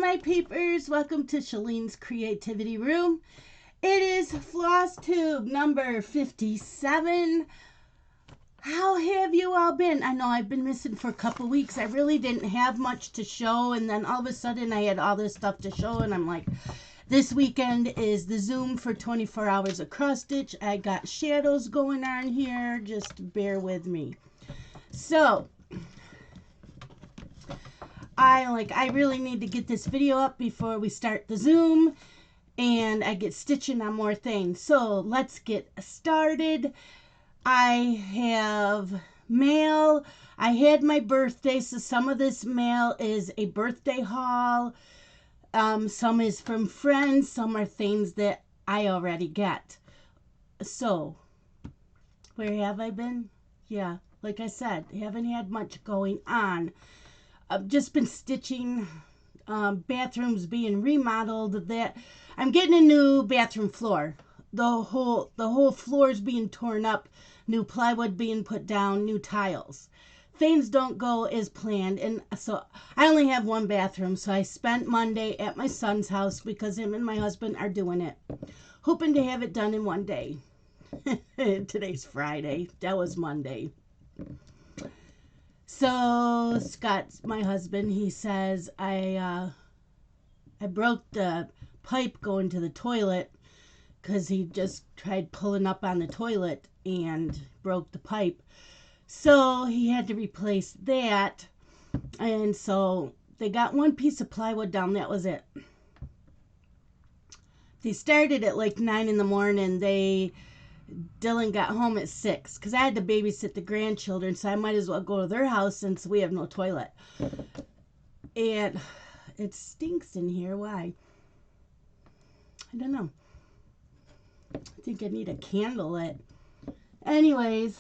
my peepers. Welcome to Shalene's Creativity Room. It is Flosstube number 57. How have you all been? I know I've been missing for a couple weeks. I really didn't have much to show, and then all of a sudden I had all this stuff to show, and I'm like, this weekend is the Zoom for 24 hours of cross stitch. I got shadows going on here. Just bear with me. So I really need to get this video up before we start the Zoom and I get stitching on more things. So let's get started. I have mail. I had my birthday, so some of this mail is a birthday haul. Some is from friends. Some are things that I already get. So where have I been? Yeah, like I said, haven't had much going on. I've just been stitching, bathrooms being remodeled. That I'm getting a new bathroom floor. The whole floor is being torn up, new plywood being put down, new tiles. Things don't go as planned, and so I only have one bathroom. So I spent Monday at my son's house because him and my husband are doing it, hoping to have it done in one day. Today's Friday. That was Monday. So Scott, my husband, he says I broke the pipe going to the toilet because he just tried pulling up on the toilet and broke the pipe. So he had to replace that, and so they got one piece of plywood down. That was it. They started at like 9 in the morning. Dylan got home at 6 because I had to babysit the grandchildren, so I might as well go to their house since we have no toilet. And it stinks in here. Why? I don't know. I think I need a candle lit. Anyways,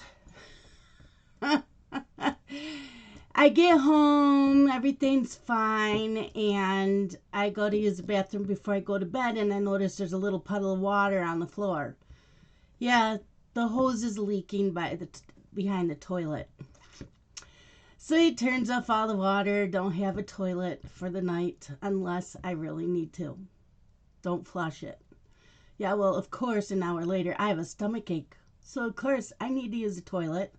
I get home, everything's fine, and I go to use the bathroom before I go to bed, and I notice there's a little puddle of water on the floor. Yeah, the hose is leaking behind the toilet. So he turns off all the water. Don't have a toilet for the night unless I really need to. Don't flush it. Yeah, well, of course, an hour later, I have a stomach ache. So, of course, I need to use the toilet.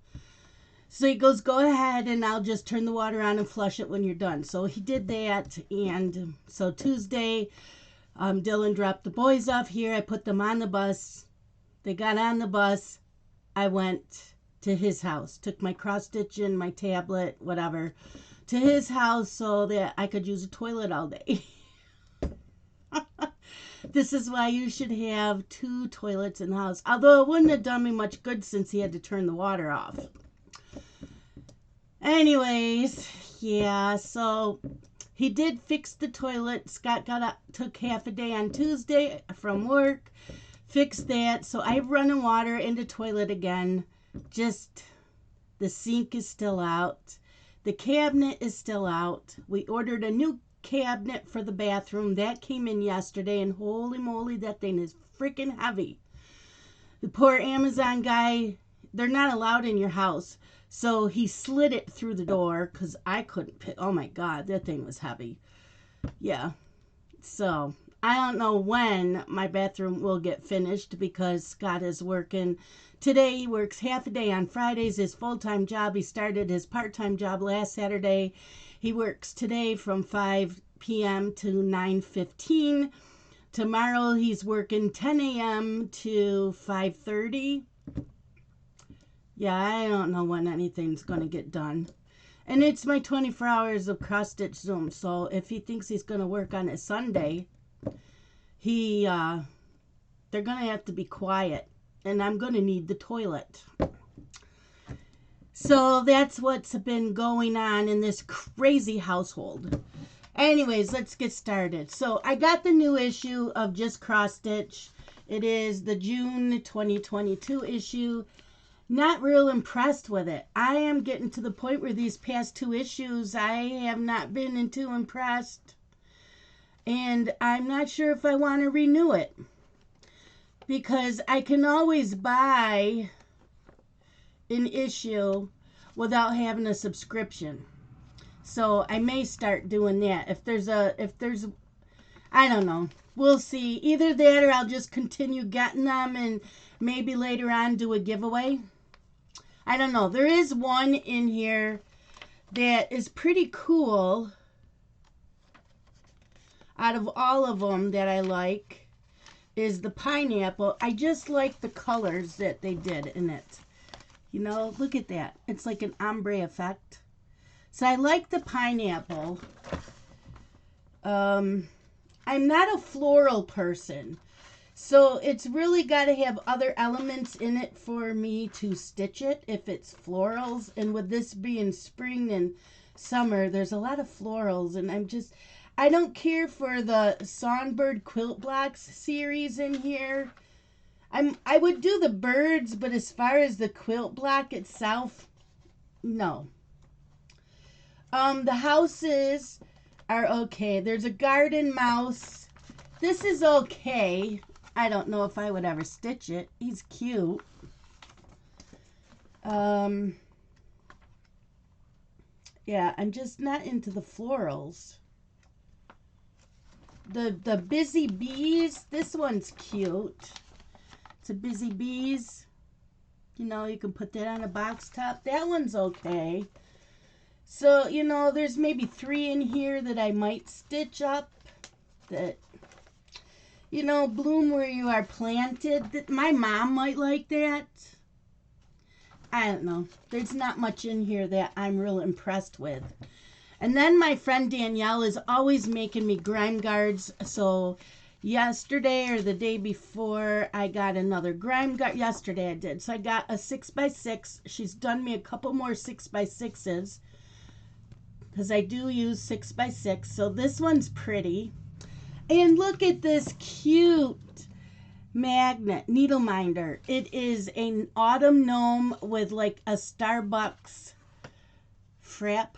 So he goes, go ahead, and I'll just turn the water on and flush it when you're done. So he did that, and so Tuesday, Dylan dropped the boys off here. I put them on the bus. They got on the bus. I went to his house, took my cross stitch and my tablet, whatever, to his house so that I could use a toilet all day. This is why you should have 2 toilets in the house. Although it wouldn't have done me much good since he had to turn the water off. Anyways, yeah, so he did fix the toilet. Scott took half a day on Tuesday from work. Fixed that, so I run in water in the toilet again. Just the sink is still out. The cabinet is still out. We ordered a new cabinet for the bathroom. That came in yesterday, and holy moly, that thing is freaking heavy. The poor Amazon guy, they're not allowed in your house. So he slid it through the door because I couldn't pick. Oh my God, that thing was heavy. Yeah. So I don't know when my bathroom will get finished because Scott is working. Today he works half a day on Fridays, his full-time job. He started his part-time job last Saturday. He works today from 5 p.m. to 9:15. Tomorrow he's working 10 a.m. to 5:30. Yeah, I don't know when anything's going to get done. And it's my 24 hours of cross-stitch Zoom. So if he thinks he's going to work on a Sunday, they're going to have to be quiet. And I'm going to need the toilet. So that's what's been going on in this crazy household. Anyways, let's get started. So I got the new issue of Just Cross Stitch. It is the June 2022 issue. Not real impressed with it. I am getting to the point where these past 2 issues, I have not been too impressed. And I'm not sure if I want to renew it. Because I can always buy an issue without having a subscription. So I may start doing that. If there's, I don't know. We'll see. Either that or I'll just continue getting them and maybe later on do a giveaway. I don't know. There is one in here that is pretty cool out of all of them that I like is the pineapple. I just like the colors that they did in it. You know, look at that. It's like an ombre effect. So I like the pineapple. I'm not a floral person. So it's really got to have other elements in it for me to stitch it if it's florals. And with this being spring and summer, there's a lot of florals. And I don't care for the Songbird Quilt Blocks series in here. I would do the birds, but as far as the quilt block itself, no. The houses are okay. There's a garden mouse. This is okay. I don't know if I would ever stitch it. He's cute. Yeah, I'm just not into the florals. The Busy Bees, this one's cute. It's a Busy Bees. You know, you can put that on a box top. That one's okay. So, you know, there's maybe 3 in here that I might stitch up that, you know, bloom where you are planted. My mom might like that. I don't know. There's not much in here that I'm real impressed with. And then my friend Danielle is always making me Grime Guards. So yesterday or the day before, I got another Grime Guard. Yesterday I did. So I got a 6x6. She's done me a couple more 6x6s. Because I do use 6x6. So this one's pretty. And look at this cute magnet needle minder. It is an autumn gnome with like a Starbucks frap.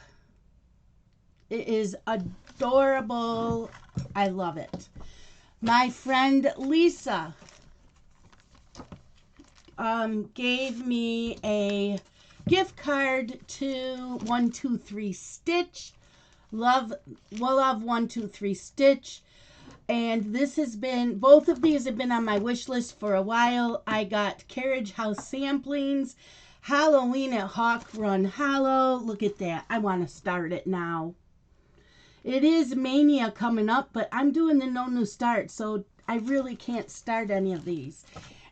It is adorable. I love it. My friend Lisa gave me a gift card to 123 Stitch. Love 123 Stitch. And this has been, both of these have been on my wish list for a while. I got Carriage House samplings, Halloween at Hawk Run Hollow. Look at that. I want to start it now. It is Mania coming up, but I'm doing the no new start, so I really can't start any of these.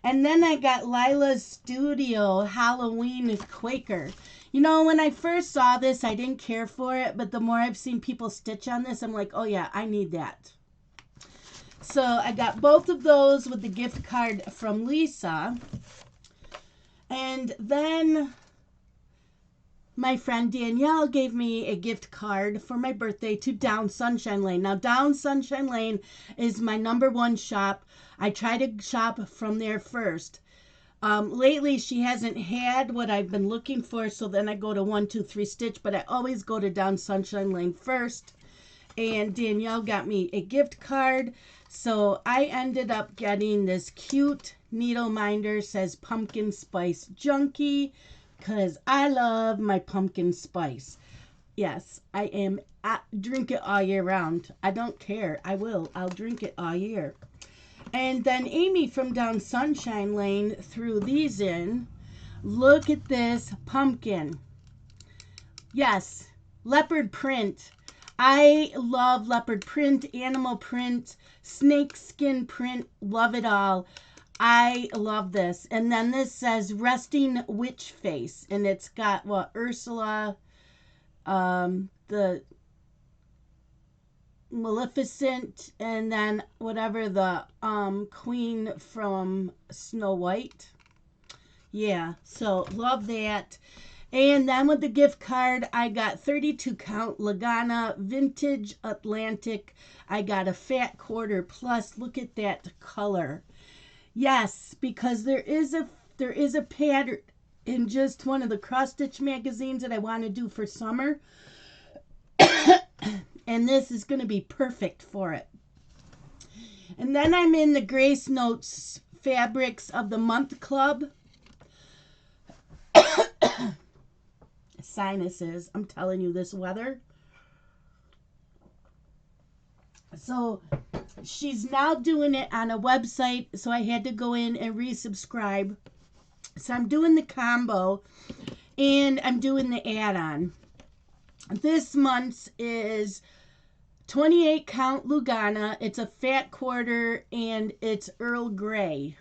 And then I got Lila's Studio Halloween Quaker. You know, when I first saw this, I didn't care for it, but the more I've seen people stitch on this, I'm like, oh yeah, I need that. So I got both of those with the gift card from Lisa. And then my friend Danielle gave me a gift card for my birthday to Down Sunshine Lane. Now, Down Sunshine Lane is my #1 shop. I try to shop from there first. Lately, she hasn't had what I've been looking for, so then I go to 123 Stitch, but I always go to Down Sunshine Lane first. And Danielle got me a gift card, so I ended up getting this cute needle minder. Says Pumpkin Spice Junkie, because I love my pumpkin spice. Yes, I drink it all year round. I don't care. I'll drink it all year. And then Amy from Down Sunshine Lane threw these in. Look at this pumpkin. Yes, leopard print. I love leopard print, animal print, snake skin print. Love it all. I love this. And then this says Resting Witch Face. And it's got, well, Ursula, the Maleficent, and then whatever the queen from Snow White. Yeah, so love that. And then with the gift card, I got 32 count Lagana Vintage Atlantic. I got a fat quarter plus. Look at that color. Yes, because there is a pattern in just one of the cross stitch magazines that I want to do for summer. And this is going to be perfect for it. And then I'm in the Grace Notes Fabrics of the Month Club. Sinuses, I'm telling you, this weather. So she's now doing it on a website, so I had to go in and resubscribe. So I'm doing the combo and I'm doing the add-on. This month's is 28 count Lugana. It's a fat quarter and it's Earl Grey.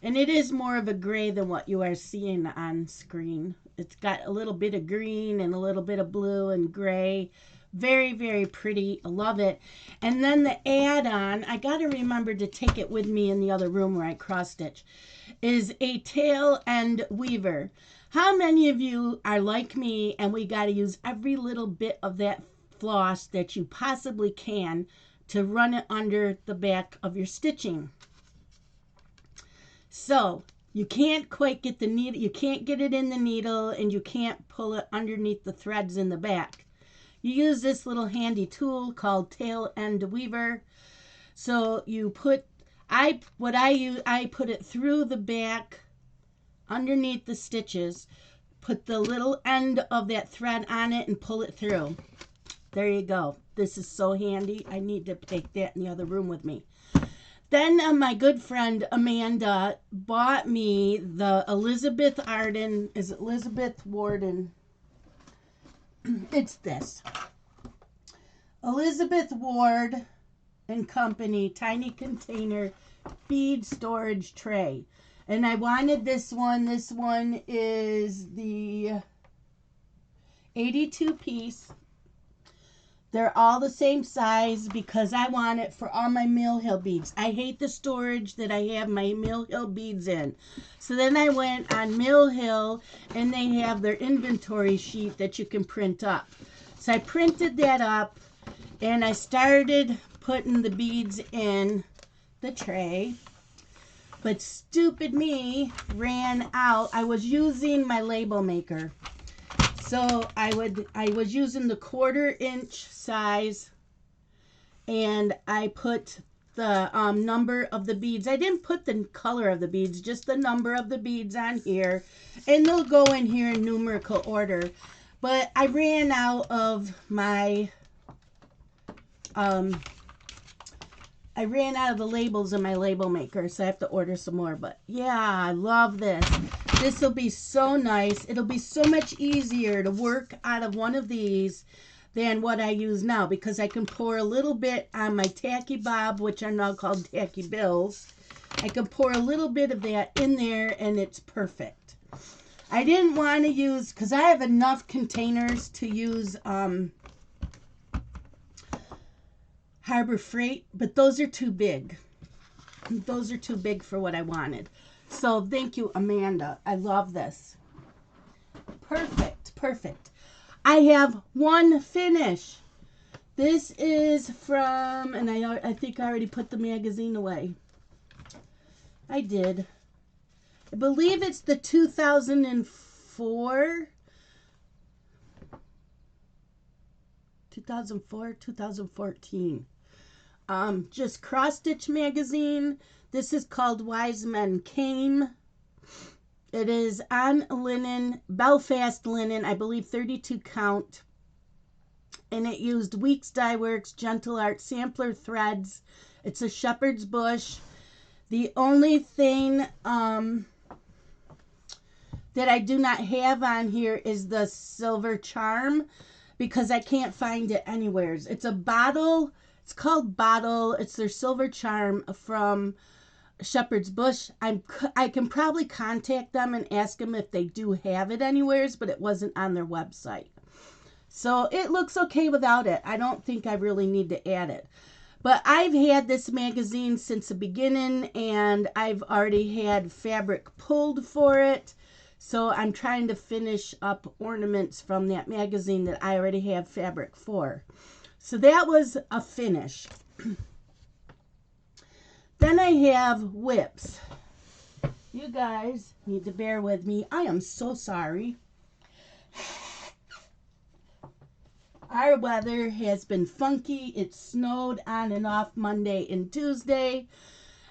And it is more of a gray than what you are seeing on screen. It's got a little bit of green and a little bit of blue and gray. Very, very pretty. I love it. And then the add-on, I got to remember to take it with me in the other room where I cross-stitch, is a tail end weaver. How many of you are like me and we got to use every little bit of that floss that you possibly can to run it under the back of your stitching? So you can't quite get the needle, you can't get it in the needle, and you can't pull it underneath the threads in the back. You use this little handy tool called Tail End Weaver. So you put, I put it through the back, underneath the stitches, put the little end of that thread on it and pull it through. There you go. This is so handy. I need to take that in the other room with me. Then my good friend Amanda bought me the Elizabeth Arden, is it Elizabeth Warden? It's this. Elizabeth Ward and Company tiny container bead storage tray. And I wanted this one. This one is the 82 piece. They're all the same size because I want it for all my Mill Hill beads. I hate the storage that I have my Mill Hill beads in. So then I went on Mill Hill and they have their inventory sheet that you can print up. So I printed that up and I started putting the beads in the tray. But stupid me ran out. I was using my label maker. So I was using the 1/4 inch size, and I put the number of the beads. I didn't put the color of the beads, just the number of the beads on here, and they'll go in here in numerical order. But I ran out of my I ran out of the labels in my label maker, so I have to order some more. But yeah, I love this. This will be so nice. It'll be so much easier to work out of one of these than what I use now, because I can pour a little bit on my tacky bob, which are now called tacky bills. I can pour a little bit of that in there and it's perfect. I didn't want to use, because I have enough containers to use Harbor Freight, but those are too big. Those are too big for what I wanted. So thank you, Amanda. I love this. Perfect, perfect. I have one finish. This is from, and I think I already put the magazine away. I did. I believe it's the 2004, 2014. Just cross stitch magazine. This is called Wise Men Came. It is on linen, Belfast linen, I believe 32 count. And it used Weeks Dye Works, Gentle Art sampler threads. It's a shepherd's bush. The only thing that I do not have on here is the silver charm, because I can't find it anywhere. It's a bottle. It's called Bottle. It's their silver charm from Shepherd's Bush. I can probably contact them and ask them if they do have it anywheres, but it wasn't on their website. So it looks okay without it. I don't think I really need to add it. But I've had this magazine since the beginning, and I've already had fabric pulled for it. So I'm trying to finish up ornaments from that magazine that I already have fabric for. So that was a finish. Then I have whips. You guys need to bear with me. I am so sorry. Our weather has been funky. It snowed on and off Monday and Tuesday.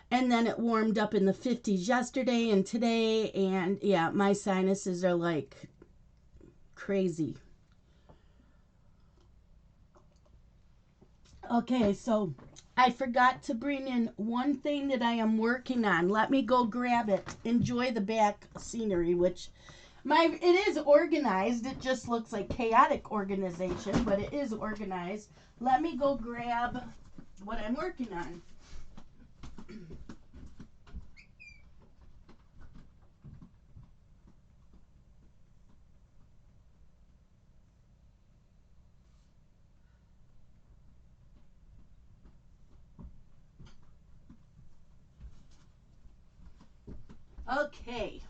And then it warmed up in the 50s yesterday and today. And yeah, my sinuses are like crazy. Okay, so I forgot to bring in one thing that I am working on. Let me go grab it. Enjoy the back scenery, which it is organized. It just looks like chaotic organization, but it is organized. Let me go grab what I'm working on. Okay.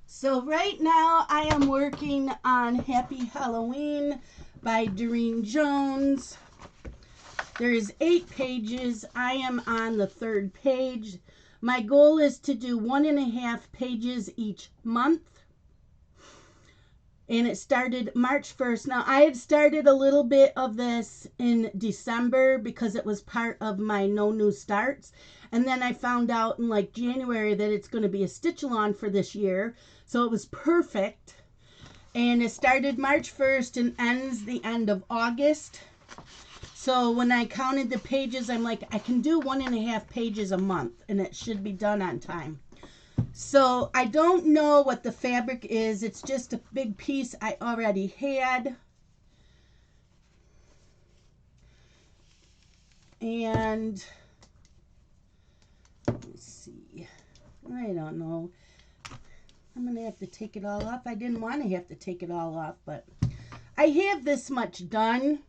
So right now I am working on Happy Halloween by Doreen Jones. There's 8 pages. I am on the 3rd page. My goal is to do 1.5 pages each month. And it started March 1st. Now, I had started a little bit of this in December because it was part of my No New Starts. And then I found out in like January that it's going to be a stitch-along for this year. So it was perfect. And it started March 1st and ends the end of August. So when I counted the pages, I'm like, I can do 1.5 pages a month. And it should be done on time. So I don't know what the fabric is. It's just a big piece I already had. And let me see. I don't know. I'm going to have to take it all off. I didn't want to have to take it all off, but I have this much done.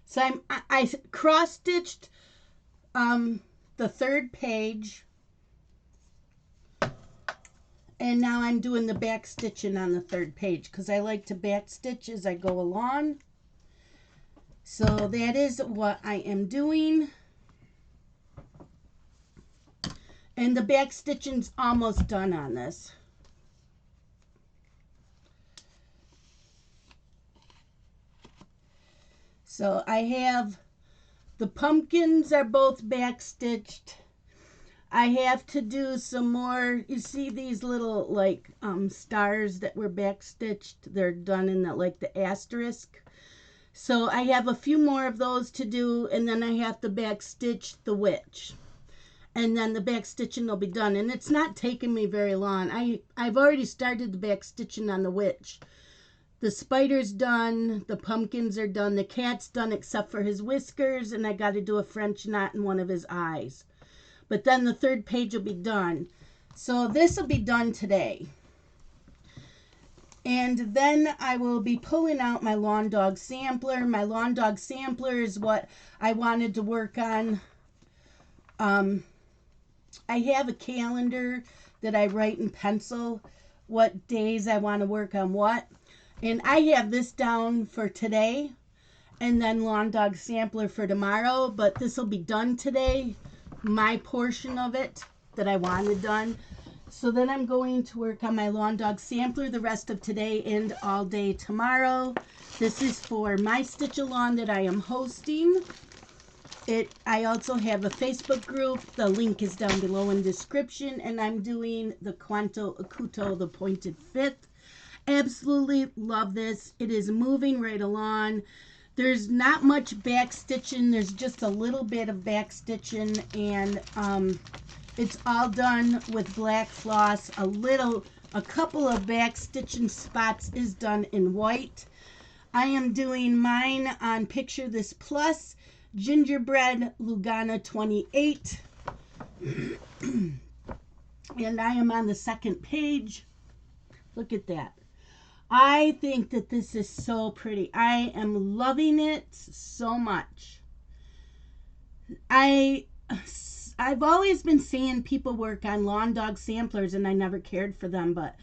So I cross-stitched the 3rd page. And now I'm doing the back stitching on the 3rd page because I like to back stitch as I go along. So that is what I am doing. And the back stitching's almost done on this. So I have the pumpkins are both back stitched. I have to do some more. You see these little like stars that were back stitched? They're done in the like the asterisk. So I have a few more of those to do, and then I have to back stitch the witch. And then the back stitching will be done. And it's not taking me very long. I've already started the back stitching on the witch. The spider's done. The pumpkins are done. The cat's done except for his whiskers. And I got to do a French knot in one of his eyes. But then the 3rd page will be done. So this will be done today. And then I will be pulling out my Lawn Dog Sampler. My Lawn Dog Sampler is what I wanted to work on. I have a calendar that I write in pencil what days I want to work on what. And I have this down for today. And then Lawn Dog Sampler for tomorrow. But this will be done today. My portion of it that I wanted done. So then I'm going to work on my Lawn Dog Sampler the rest of today and all day tomorrow. This is for my stitch along that I am hosting. I also have a Facebook group. The link is down below in the description. And I'm doing the Quanto Acuto, the pointed 5th. Absolutely love this. It is moving right along. There's not much back stitching. There's just a little bit of back stitching, and it's all done with black floss. A couple of back stitching spots is done in white. I am doing mine on Picture This Plus Gingerbread Lugana 28. And I am on the 2nd page. Look at that. I think that this is so pretty. I am loving it so much. I've always been seeing people work on Lawn Dog Samplers, and I never cared for them, but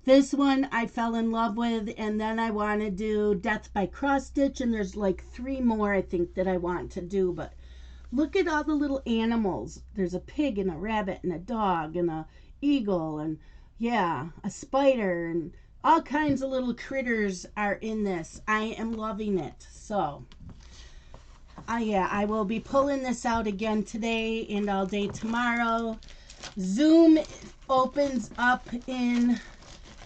this one I fell in love with, and then I want to do Death by Cross Stitch, and there's like 3 more I think that I want to do, but look at all the little animals. There's a pig and a rabbit and a dog and a eagle and yeah, a spider, and all kinds of little critters are in this. I am loving it. So, yeah, I will be pulling this out again today and all day tomorrow. Zoom opens up in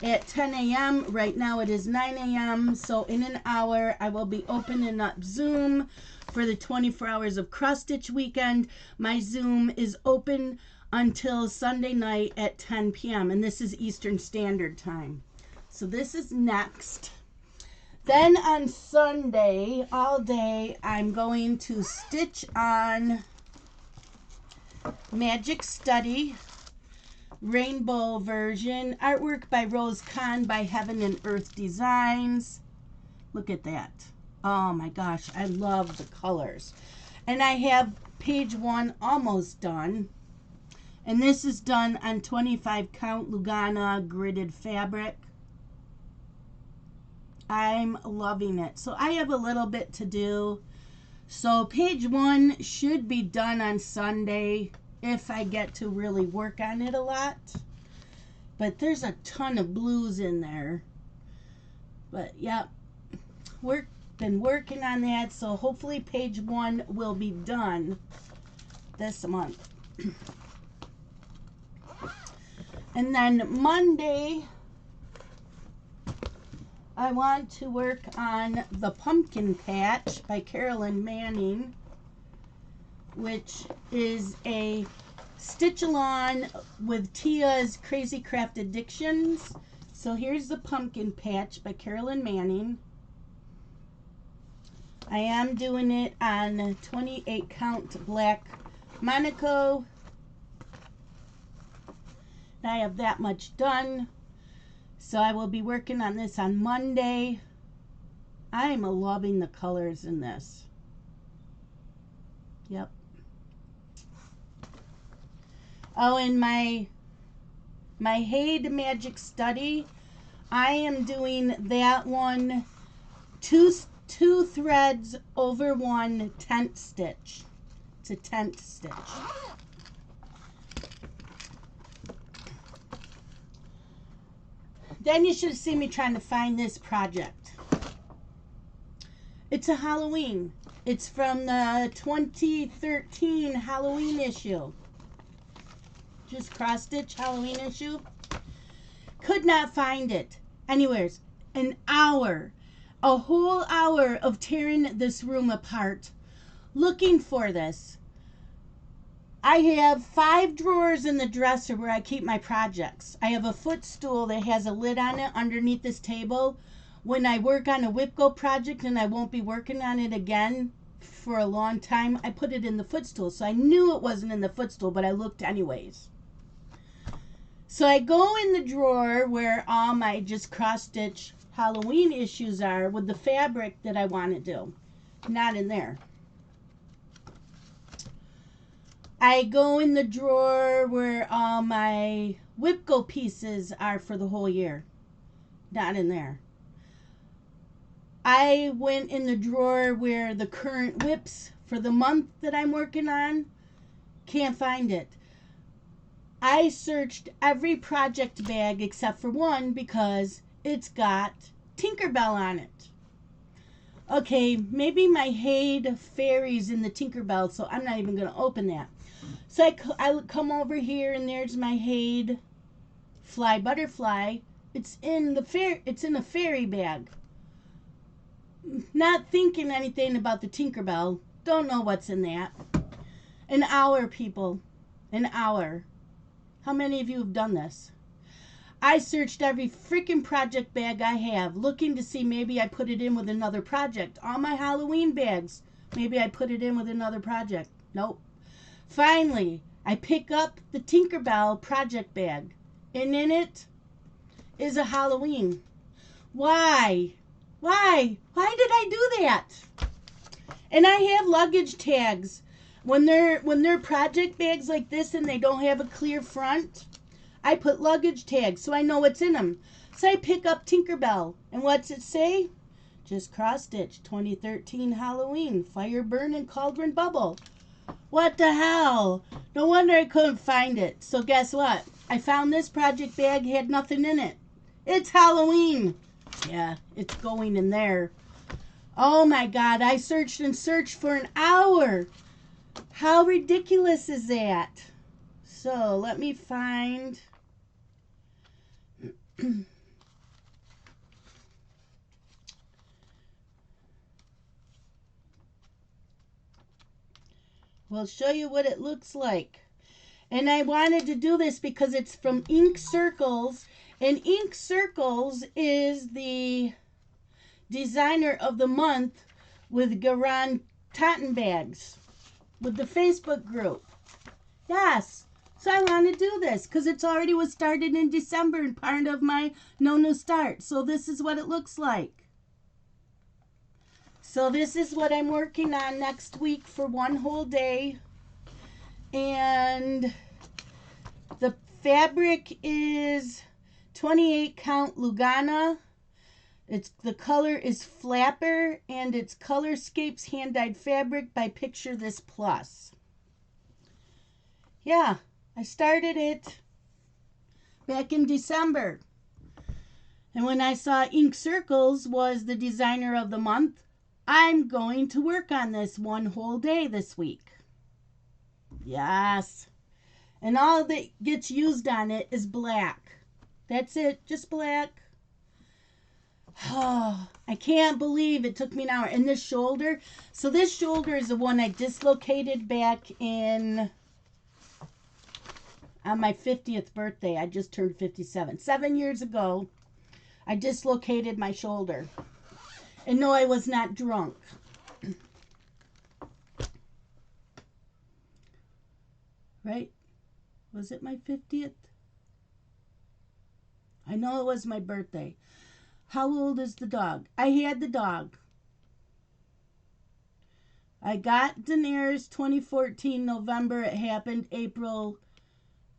at 10 a.m. Right now it is 9 a.m. So in an hour, I will be opening up Zoom for the 24 hours of cross stitch weekend. My Zoom is open until Sunday night at 10 p.m. and this is Eastern Standard Time. So this is next. Then on Sunday, all day, I'm going to stitch on Magic Study Rainbow version. Artwork by Rose Kahn by Heaven and Earth Designs. Look at that. Oh my gosh, I love the colors. And I have page 1 almost done. And this is done on 25 count Lugana gridded fabric. I'm loving it. So I have a little bit to do. So page 1 should be done on Sunday if I get to really work on it a lot. But there's a ton of blues in there. But yep, been working on that. So hopefully page 1 will be done this month. And then Monday, I want to work on The Pumpkin Patch by Carolyn Manning, which is a stitch along with Tia's Crazy Craft Addictions. So here's The Pumpkin Patch by Carolyn Manning. I am doing it on 28 count black Monaco. I have that much done. So I will be working on this on Monday. I'm loving the colors in this. Yep. Oh, and my Haid Magic Study, I am doing that one two threads over one tent stitch. It's a tent stitch. Then you should have seen me trying to find this project. It's a Halloween. It's from the 2013 Halloween issue. Just cross stitch Halloween issue. Could not find it. Anyways, an hour. A whole hour of tearing this room apart. Looking for this. I have 5 drawers in the dresser where I keep my projects. I have a footstool that has a lid on it underneath this table. When I work on a WIPGO project and I won't be working on it again for a long time, I put it in the footstool. So I knew it wasn't in the footstool, but I looked anyways. So I go in the drawer where all my just cross-stitch Halloween issues are with the fabric that I want to do. Not in there. I go in the drawer where all my WIPGO pieces are for the whole year. Not in there. I went in the drawer where the current WIPs for the month that I'm working on. Can't find it. I searched every project bag except for one because it's got Tinkerbell on it. Okay, maybe my Haid Fairy's in the Tinkerbell, so I'm not even going to open that. So I come over here and there's my Haid Fly Butterfly. It's in a fairy bag. Not thinking anything about the Tinkerbell. Don't know what's in that. An hour, people. An hour. How many of you have done this? I searched every freaking project bag I have, looking to see maybe I put it in with another project. All my Halloween bags, maybe I put it in with another project. Nope. Finally, I pick up the Tinkerbell project bag, and in it is a Halloween. Why? Why? Why did I do that? And I have luggage tags. When they're project bags like this and they don't have a clear front, I put luggage tags so I know what's in them. So I pick up Tinkerbell, and what's it say? Just cross stitch 2013 Halloween Fire Burn and Cauldron Bubble. What the hell? No wonder I couldn't find it. So guess what? I found this project bag, had nothing in it. It's Halloween. Yeah, it's going in there. Oh my God, I searched and searched for an hour. How ridiculous is that? So let me find we'll show you what it looks like. And I wanted to do this because it's from Ink Circles. And Ink Circles is the designer of the month with Garan Totten Bags with the Facebook group. Yes. So I want to do this because it's already was started in December and part of my No New Start. So this is what it looks like. So this is what I'm working on next week for one whole day. And the fabric is 28 count Lugana. The color is Flapper, and it's Colorscapes hand-dyed fabric by Picture This Plus. Yeah, I started it back in December. And when I saw Ink Circles was the designer of the month, I'm going to work on this one whole day this week. Yes. And all that gets used on it is black. That's it, just black. Oh, I can't believe it took me an hour. And this shoulder, so this shoulder is the one I dislocated back on my 50th birthday. I just turned 57. 7 years ago, I dislocated my shoulder. And no, I was not drunk. Right? Was it my 50th? I know it was my birthday. How old is the dog? I had the dog. I got Daenerys 2014 November. It happened April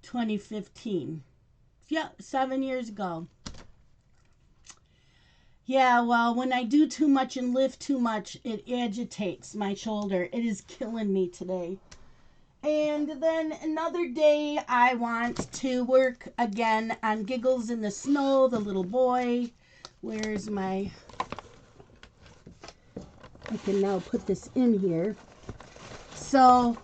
2015. Yeah, 7 years ago. Yeah, well, when I do too much and lift too much, it agitates my shoulder. It is killing me today. And then another day, I want to work again on Giggles in the Snow, the little boy. Where's my... I can now put this in here. So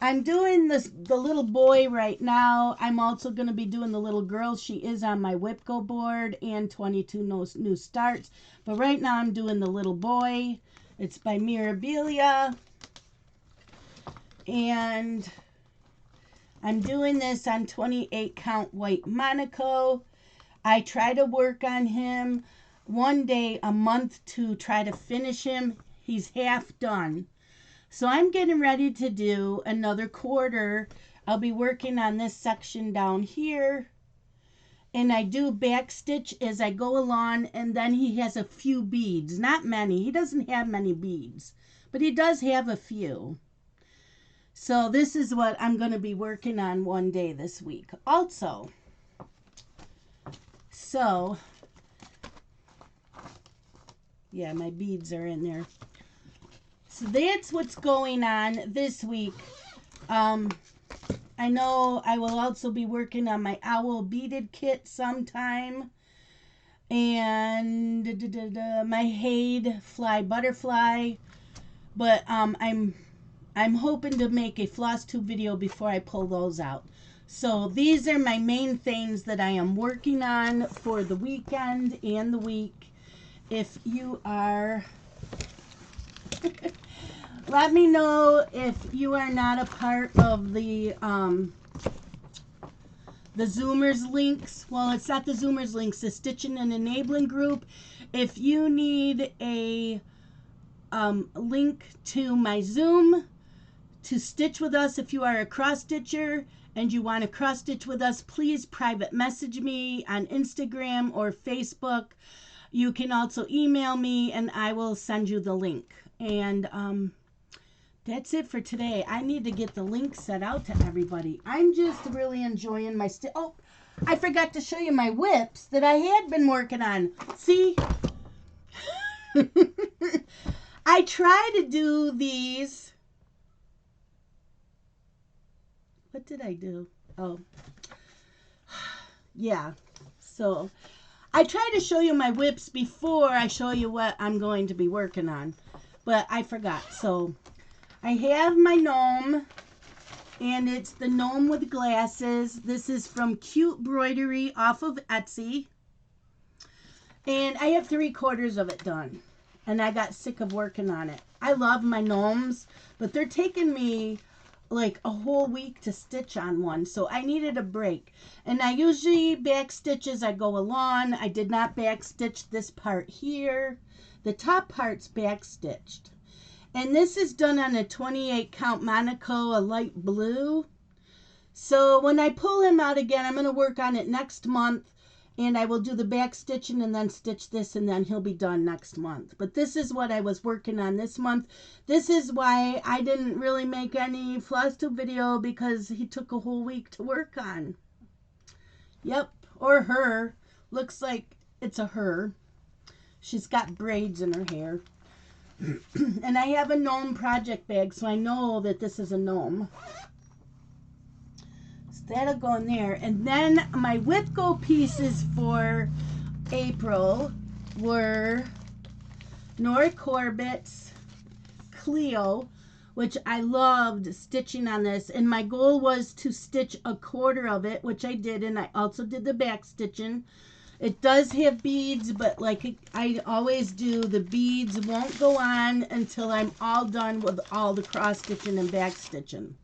I'm doing the little boy right now. I'm also going to be doing the little girl. She is on my Whipco board and 22 New Starts. But right now I'm doing the little boy. It's by Mirabilia. And I'm doing this on 28 count white Monaco. I try to work on him one day a month to try to finish him. He's half done. So I'm getting ready to do another quarter. I'll be working on this section down here. And I do back stitch as I go along. And then he has a few beads. Not many. He doesn't have many beads. But he does have a few. So this is what I'm going to be working on one day this week. Also, so, yeah, my beads are in there. So that's what's going on this week. I know I will also be working on my owl beaded kit sometime. And my Haid fly butterfly. But I'm hoping to make a Flosstube video before I pull those out. So these are my main things that I am working on for the weekend and the week. If you are... Let me know if you are not a part of the Zoomers links. Well, it's not the Zoomers links, the Stitching and Enabling group. If you need a link to my Zoom to stitch with us, if you are a cross stitcher and you want to cross stitch with us, please private message me on Instagram or Facebook. You can also email me and I will send you the link. And that's it for today. I need to get the link set out to everybody. I'm just really enjoying my oh, I forgot to show you my whips that I had been working on. See? I try to do these. What did I do? Oh. Yeah. So I try to show you my whips before I show you what I'm going to be working on. But I forgot. So I have my gnome, and it's the gnome with glasses. This is from Cute Broidery off of Etsy. And I have 3/4 of it done. And I got sick of working on it. I love my gnomes, but they're taking me like a whole week to stitch on one, so I needed a break. And I usually back stitch as I go along. I did not back stitch this part here. The top part's back stitched. And this is done on a 28 count Monaco, a light blue. So when I pull him out again, I'm going to work on it next month, and I will do the back stitching and then stitch this, and then he'll be done next month. But this is what I was working on this month. This is why I didn't really make any Flosstube video, because he took a whole week to work on. Yep, or her. Looks like it's a her. She's got braids in her hair. And I have a gnome project bag, so I know that this is a gnome. So that'll go in there. And then my whip go pieces for April were Nora Corbett's Cleo, which I loved stitching on this. And my goal was to stitch a quarter of it, which I did. And I also did the back stitching. It does have beads, but like I always do, the beads won't go on until I'm all done with all the cross stitching and back stitching.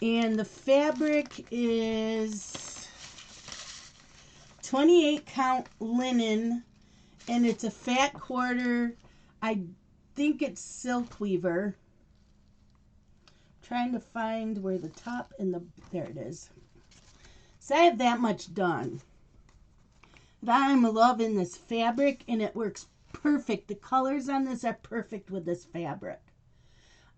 And the fabric is 28 count linen, and it's a fat quarter. I think it's silk weaver. Trying to find where the top and the, there it is. So I have that much done. I'm loving this fabric, and it works perfect. The colors on this are perfect with this fabric.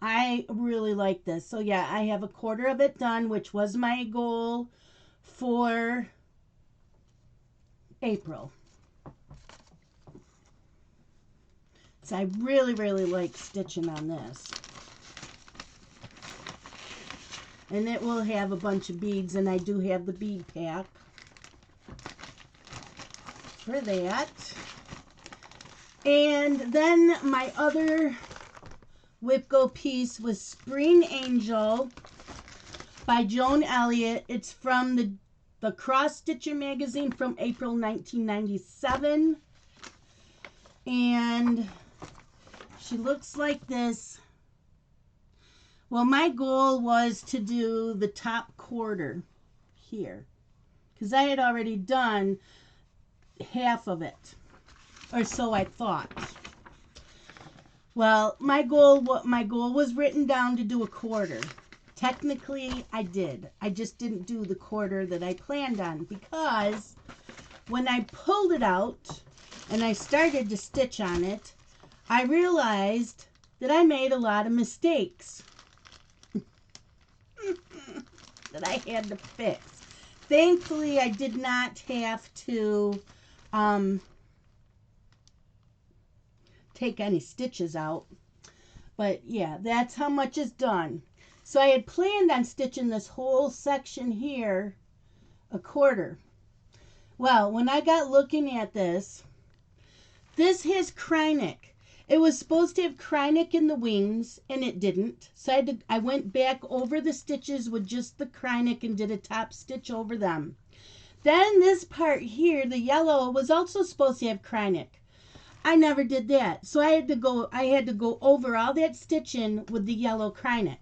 I really like this. So yeah, I have a quarter of it done, which was my goal for April. So I really, really like stitching on this. And it will have a bunch of beads, and I do have the bead pack for that. And then my other whip go piece was Spring Angel by Joan Elliott. It's from the Cross Stitcher magazine from April 1997. And she looks like this. Well, my goal was to do the top quarter here, because I had already done half of it, or so I thought. Well, my goal was written down to do a quarter. Technically, I did. I just didn't do the quarter that I planned on, because when I pulled it out and I started to stitch on it, I realized that I made a lot of mistakes that I had to fix. Thankfully, I did not have to take any stitches out. But yeah, that's how much is done. So I had planned on stitching this whole section here a quarter. Well, when I got looking at this has Krynic. It was supposed to have Krynic in the wings, and it didn't. So I went back over the stitches with just the Krynic and did a top stitch over them. Then this part here, the yellow, was also supposed to have Krynic. I never did that. So I had to go over all that stitching with the yellow Krynic.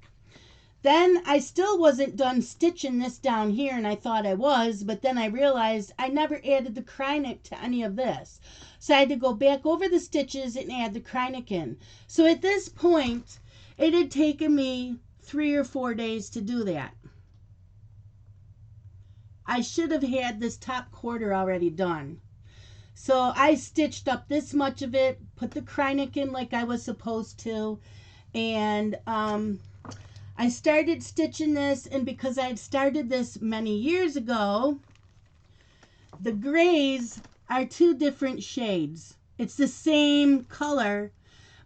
Then I still wasn't done stitching this down here, and I thought I was, but then I realized I never added the Krynic to any of this. So I had to go back over the stitches and add the Krynic in. So at this point, it had taken me 3 or 4 days to do that. I should have had this top quarter already done. So I stitched up this much of it, put the Krynic in like I was supposed to, and I started stitching this, and because I had started this many years ago, the grays are 2 different shades. It's the same color,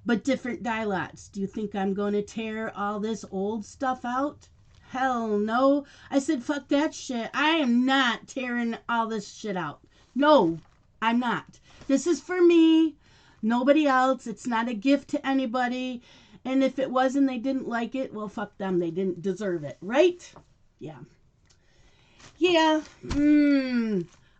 but different dye lots. Do you think I'm going to tear all this old stuff out? Hell no. I said, fuck that shit. I am not tearing all this shit out. No, I'm not. This is for me, nobody else. It's not a gift to anybody. And if it was and they didn't like it, well, fuck them. They didn't deserve it, right? Yeah. Yeah.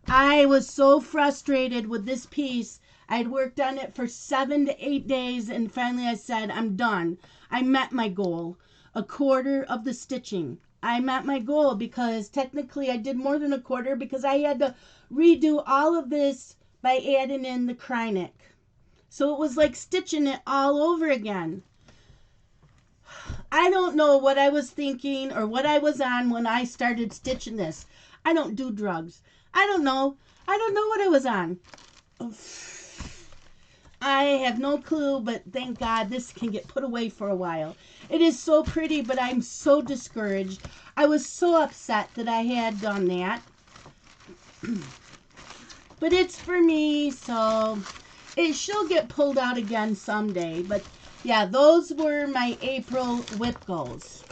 I was so frustrated with this piece. I'd worked on it for 7 to 8 days, and finally I said, I'm done. I met my goal a quarter of the stitching. I met my goal because technically I did more than a quarter because I had to redo all of this by adding in the Krynic. So it was like stitching it all over again. I don't know what I was thinking or what I was on when I started stitching this. I don't do drugs. I don't know. I don't know what I was on. I have no clue, but thank God this can get put away for a while. It is so pretty, but I'm so discouraged. I was so upset that I had done that. But it's for me, so she'll get pulled out again someday. But yeah, those were my April WIP goals.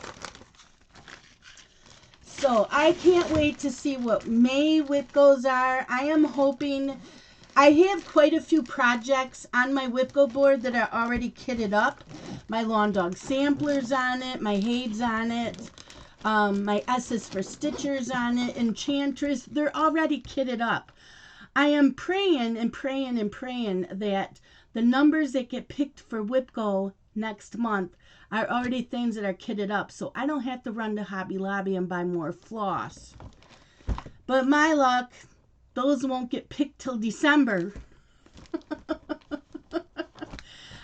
So I can't wait to see what May WIP goals are. I am hoping... I have quite a few projects on my WIP go board that are already kitted up. My Lawn Dog Sampler's on it, my Hade's on it, my S's for Stitchers on it, Enchantress. They're already kitted up. I am praying and praying and praying that the numbers that get picked for WIP go next month are already things that are kitted up, so I don't have to run to Hobby Lobby and buy more floss. But my luck, those won't get picked till December.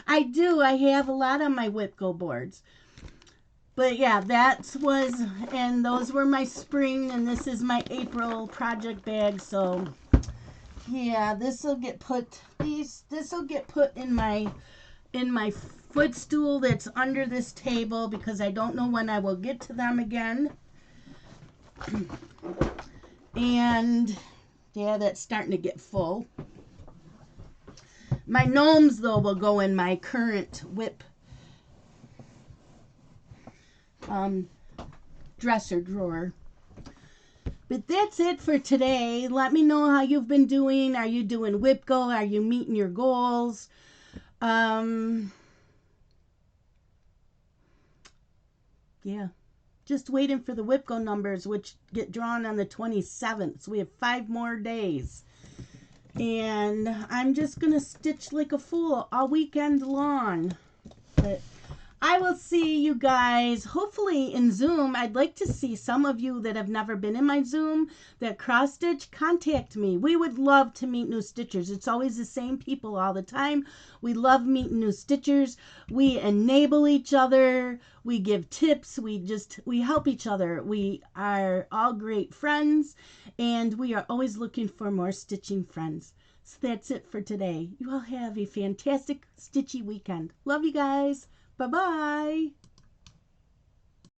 I have a lot on my WIP go boards. But yeah, and those were my spring, and this is my April project bag. So yeah, this'll get put in my footstool that's under this table because I don't know when I will get to them again. And yeah, that's starting to get full. My gnomes, though, will go in my current WIP dresser drawer. But that's it for today. Let me know how you've been doing. Are you doing WIP go? Are you meeting your goals? Yeah. Just waiting for the WIP go numbers, which get drawn on the 27th. So we have 5 more days. And I'm just going to stitch like a fool all weekend long. But I will see you guys hopefully in Zoom. I'd like to see some of you that have never been in my Zoom that cross stitch. Contact me. We would love to meet new stitchers. It's always the same people all the time. We love meeting new stitchers. We enable each other. We give tips. We help each other. We are all great friends, and we are always looking for more stitching friends. So that's it for today. You all have a fantastic stitchy weekend. Love you guys. Bye-bye.